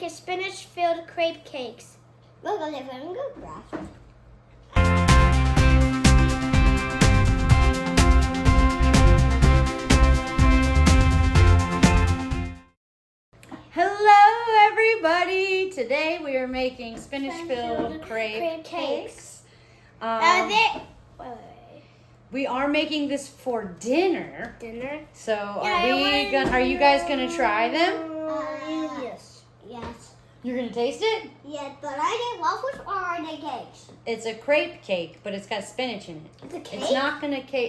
making spinach-filled crepe cakes. Look, I'm gonna grab. Hello, everybody! Today we are making spinach-filled crepe cakes. Wait. We are making this for dinner. Dinner? So are you guys gonna try them? Yes. Yes. You're gonna taste it? Yes, but I did waffles or are they cakes? It's a crepe cake, but it's got spinach in it. It's a cake?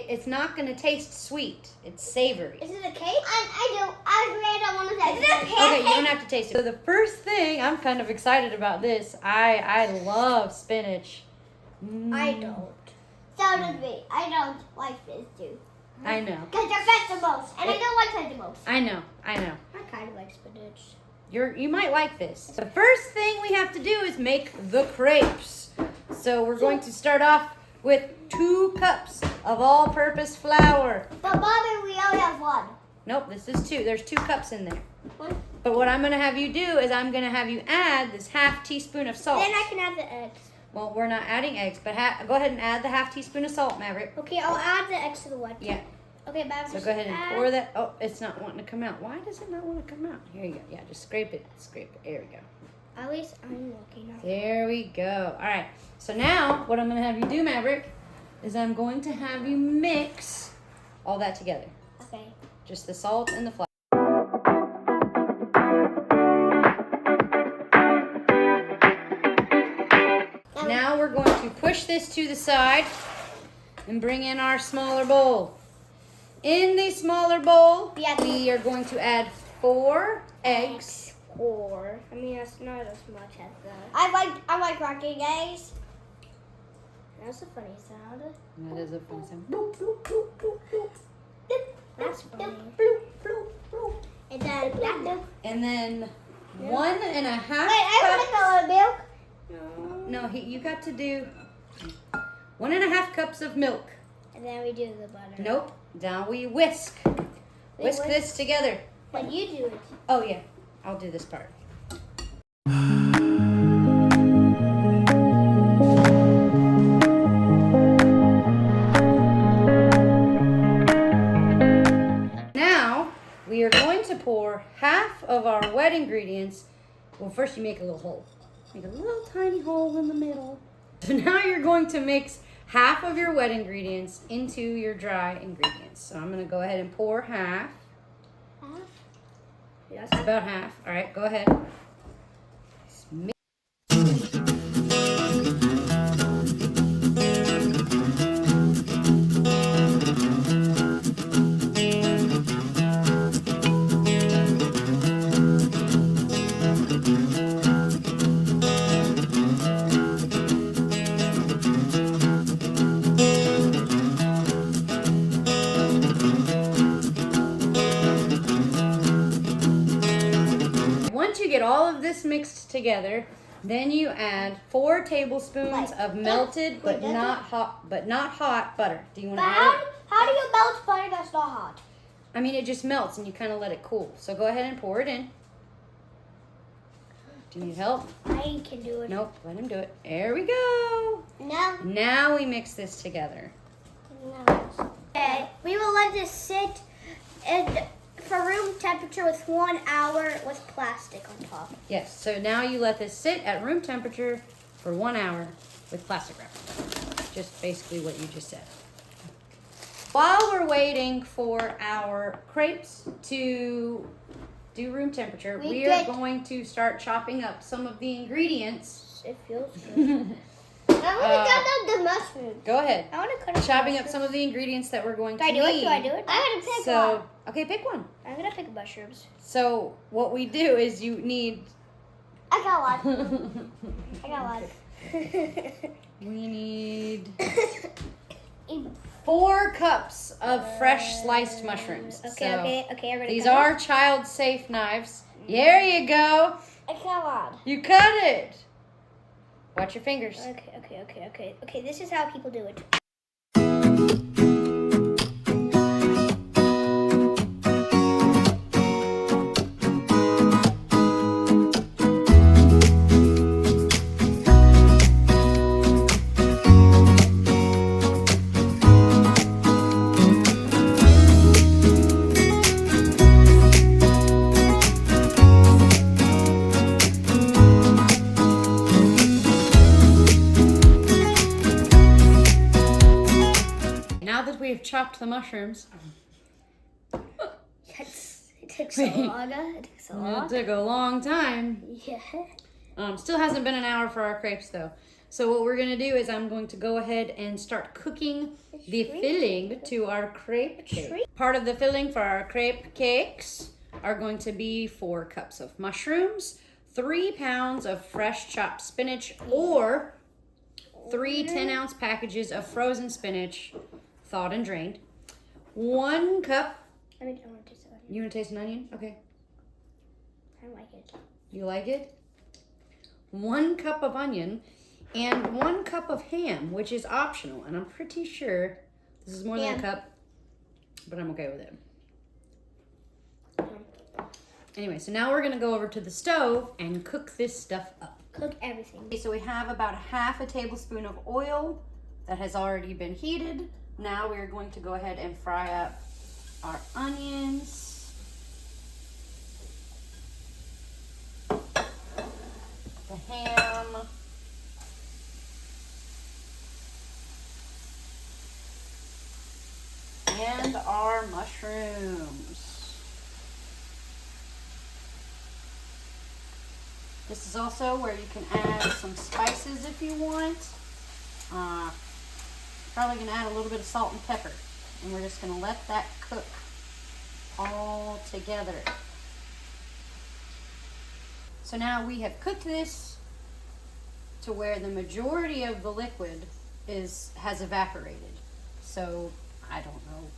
It's not gonna taste sweet. It's savory. Is it a cake? I don't want to say. Is it a Okay, pancake? you don't have to taste it. So the first thing, I'm kind of excited about this. I love spinach. I don't. So does me. I don't like this too. I know. Because they're vegetables, and I don't like vegetables. I know. I kind of like spinach. You might like this. The first thing we have to do is make the crepes. So we're going to start off with 2 cups of all-purpose flour. But Bobby, we only have one. Nope, this is 2. There's 2 cups in there. One. But what I'm going to have you do is I'm going to have you add this ½ teaspoon of salt. Then I can add the eggs. Well, we're not adding eggs, but go ahead and add the ½ teaspoon of salt, Maverick. Okay, I'll add the eggs to the what? Yeah. Okay, Bob. So go ahead and pour that. Oh, it's not wanting to come out. Why does it not want to come out? Here you go. Yeah, just scrape it. Scrape it. There we go. At least I'm looking at it. There we go. All right. So now what I'm going to have you do, Maverick, is I'm going to have you mix all that together. Okay. Just the salt and the flour. Now we're going to push this to the side and bring in our smaller bowl. In the smaller bowl, we are going to add 4 eggs. That's not as much as that. I like cracking eggs. That's a funny sound. That is a fun sound. Bloop, bloop, bloop, bloop, bloop. That's funny. Bloop, bloop, bloop. And then that. And then 1 and a half. Wait, I want to go milk. No, you got to do 1 and a half cups of milk. And then we do the butter. Nope. Now we whisk. Whisk this together. But you do it. Oh yeah, I'll do this part. Now we are going to pour half of our wet ingredients. Well, first you make a little hole. Make a little tiny hole in the middle. So now you're going to mix half of your wet ingredients into your dry ingredients. So I'm going to go ahead and pour half. Yes. About half. All right, go ahead. Once you get all of this mixed together, then you add 4 tablespoons of melted but not hot butter. Do you want to add it? How do you melt butter that's not hot? I mean, it just melts and you kind of let it cool. So go ahead and pour it in. Do you need help? I can do it. Nope, let him do it. There we go. No. Now we mix this together. Okay, we will let this sit for room temperature with 1 hour with plastic on top. Yes, so now you let this sit at room temperature for 1 hour with plastic wrap. Just basically what you just said. While we're waiting for our crepes to do room temperature, we are going to start chopping up some of the ingredients. It feels good. I want to cut up the mushrooms. Go ahead. I want to cut Chopping up some of the ingredients that we're going to Do I do need. it? Do I do it? I had to pick So, one. okay, pick one. I'm going to pick mushrooms. So what we do is you need I got one. I got one. we need 4 cups of fresh sliced mushrooms. Okay, I'm ready. These are child-safe knives. There you go. I got one. You cut it. Watch your fingers. Okay, this is how people do it. chopped the mushrooms. Yes, it took so long. It took so long. It took a long time. Yeah. Still hasn't been an hour for our crepes though. So what we're gonna do is I'm going to go ahead and start cooking the filling to our crepe cake. Part of the filling for our crepe cakes are going to be 4 cups of mushrooms, 3 pounds of fresh chopped spinach, or 3 10-ounce packages of frozen spinach, thawed and drained. 1 cup. I want to taste the onion. You want to taste an onion? Okay. I like it. You like it? 1 cup of onion and 1 cup of ham, which is optional. And I'm pretty sure this is more than a cup, but I'm okay with it. Anyway, so now we're gonna go over to the stove and cook this stuff up. Cook everything. Okay, so we have about 1/2 tablespoon of oil that has already been heated. Now we're going to go ahead and fry up our onions, the ham, and our mushrooms. This is also where you can add some spices if you want. Probably gonna add a little bit of salt and pepper. And we're just gonna let that cook all together. So now we have cooked this to where the majority of the liquid has evaporated. So I don't know,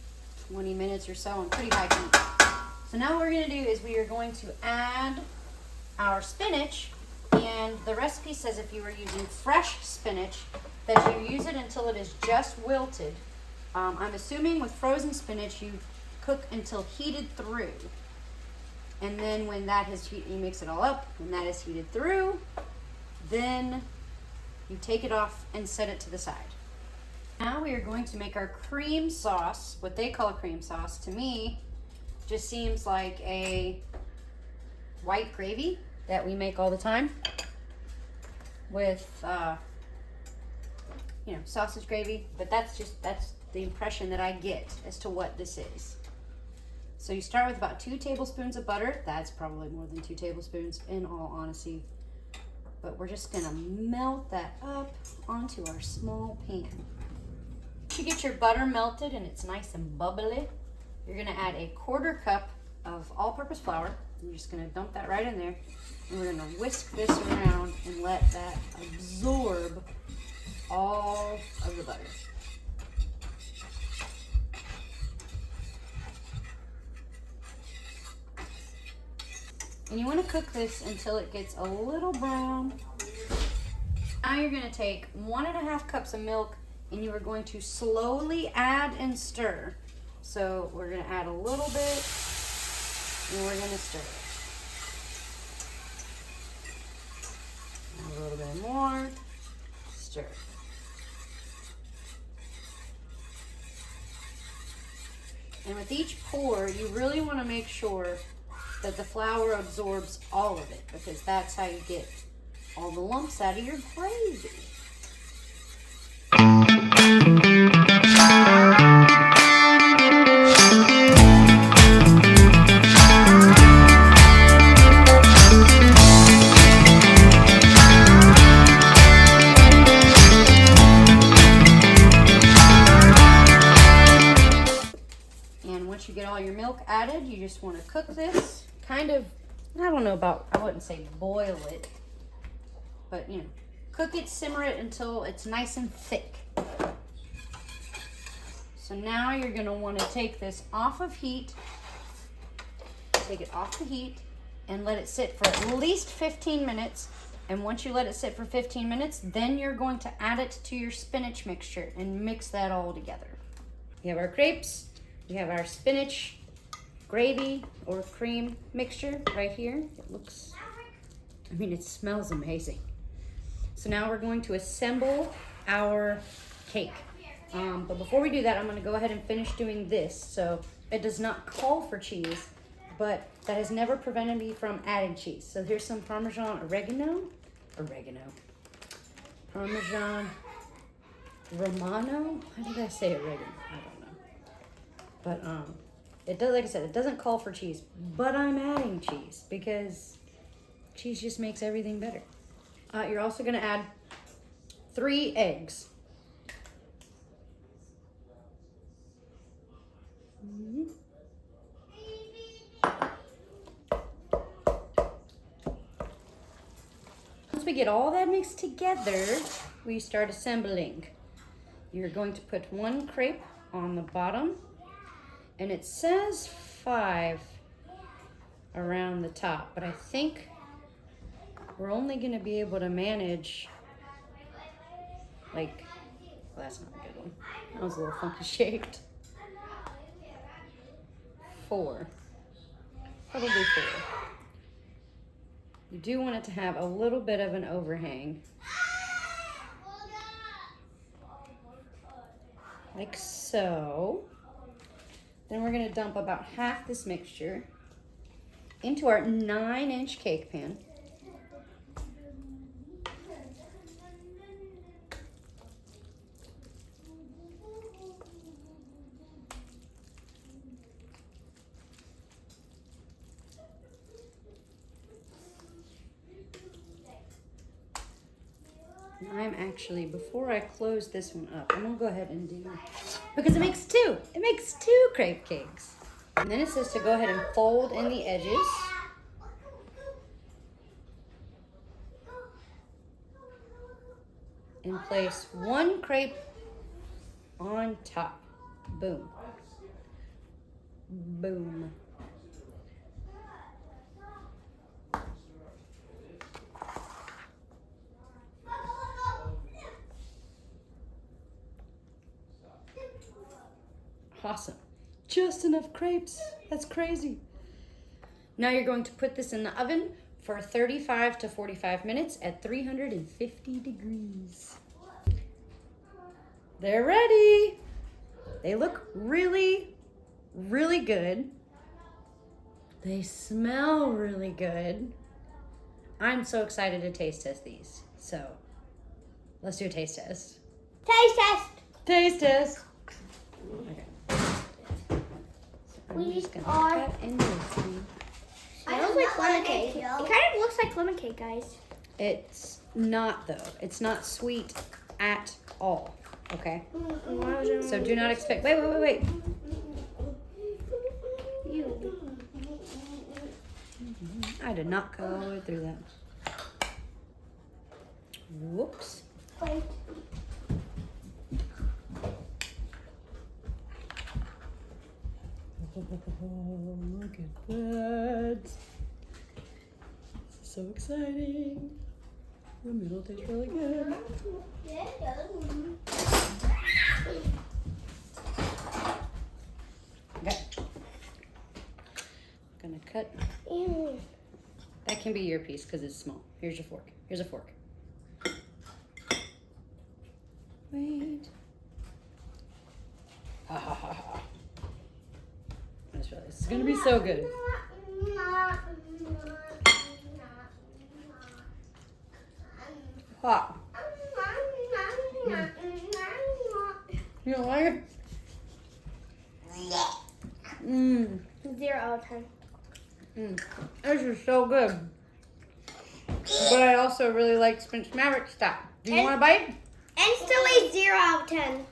20 minutes or so on pretty high heat. So now what we're gonna do is we are going to add our spinach, and the recipe says if you are using fresh spinach that you use it until it is just wilted. I'm assuming with frozen spinach you cook until heated through, and then when that has heated, you mix it all up. When that is heated through, then you take it off and set it to the side. Now we are going to make our cream sauce, what they call a cream sauce. To me, just seems like a white gravy that we make all the time with, sausage gravy. But that's the impression that I get as to what this is. So you start with about 2 tablespoons of butter. That's probably more than 2 tablespoons in all honesty. But we're just gonna melt that up onto our small pan. Once you get your butter melted and it's nice and bubbly, you're gonna add a 1/4 cup of all-purpose flour. You're just gonna dump that right in there. And we're gonna whisk this around and let that absorb all of the butter. And you wanna cook this until it gets a little brown. Now you're gonna take 1.5 cups of milk and you are going to slowly add and stir. So we're gonna add a little bit and we're gonna stir it. A little bit more, stir. And with each pour, you really want to make sure that the flour absorbs all of it, because that's how you get all the lumps out of your gravy. You get all your milk added, you just want to cook this kind of, I wouldn't say boil it, but cook it, simmer it until it's nice and thick. So now you're going to want to take this off of heat, take it off the heat and let it sit for at least 15 minutes. And once you let it sit for 15 minutes, then you're going to add it to your spinach mixture and mix that all together. We have our crepes. We have our spinach gravy or cream mixture right here. It smells amazing. So now we're going to assemble our cake. But before we do that, I'm gonna go ahead and finish doing this. So it does not call for cheese, but that has never prevented me from adding cheese. So here's some Parmesan Parmesan Romano? How did I say oregano? I don't know. But it does, like I said, it doesn't call for cheese, but I'm adding cheese because cheese just makes everything better. You're also gonna add 3 eggs. Once we get all that mixed together, we start assembling. You're going to put 1 crepe on the bottom, and it says 5 around the top, but I think we're only going to be able to manage like, well, that's not a good one. That was a little funky shaped. 4. Probably 4. You do want it to have a little bit of an overhang. Like so. Then we're gonna dump about half this mixture into our 9-inch cake pan. I'm actually, before I close this one up, I'm gonna go ahead and do, because it makes 2. It makes 2 crepe cakes. And then it says to go ahead and fold in the edges. And place 1 crepe on top. Boom. Boom. Awesome. Just enough crepes. That's crazy. Now you're going to put this in the oven for 35 to 45 minutes at 350 degrees. They're ready. They look really, really good. They smell really good. I'm so excited to taste test these. So let's do a taste test. Taste test. Taste test. Okay. I'm We just gonna are- cut into this thing. Smells like lemon cake. It kind of looks like lemon cake, guys. It's not though. It's not sweet at all. Okay. So do not expect. Wait. I did not go all the way through that. Whoops. Wait. Oh, look at that. This is so exciting. The middle tastes really good. Okay. I'm gonna cut. That can be your piece because it's small. Here's your fork. Here's a fork. Wait. Ha ha ha ha. I just realized this is gonna be so good. Hot. You don't like it? Mmm. 0 out of 10. This is so good. But I also really like Spinach Maverick stuff. Do you want a bite? Instantly 0 out of 10.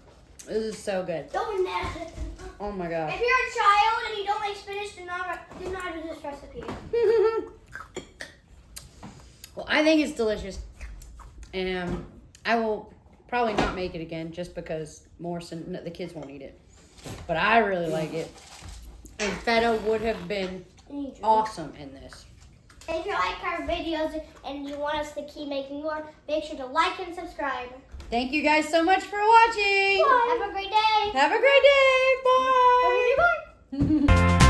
This is so good. Don't mess. Oh my gosh. If you're a child and you don't like spinach, do not do this recipe. Well, I think it's delicious. And I will probably not make it again just because the kids won't eat it. But I really like it. And feta would have been awesome in this. If you like our videos and you want us to keep making more, make sure to like and subscribe. Thank you guys so much for watching. Have a great day. Have a great day. Bye. Bye.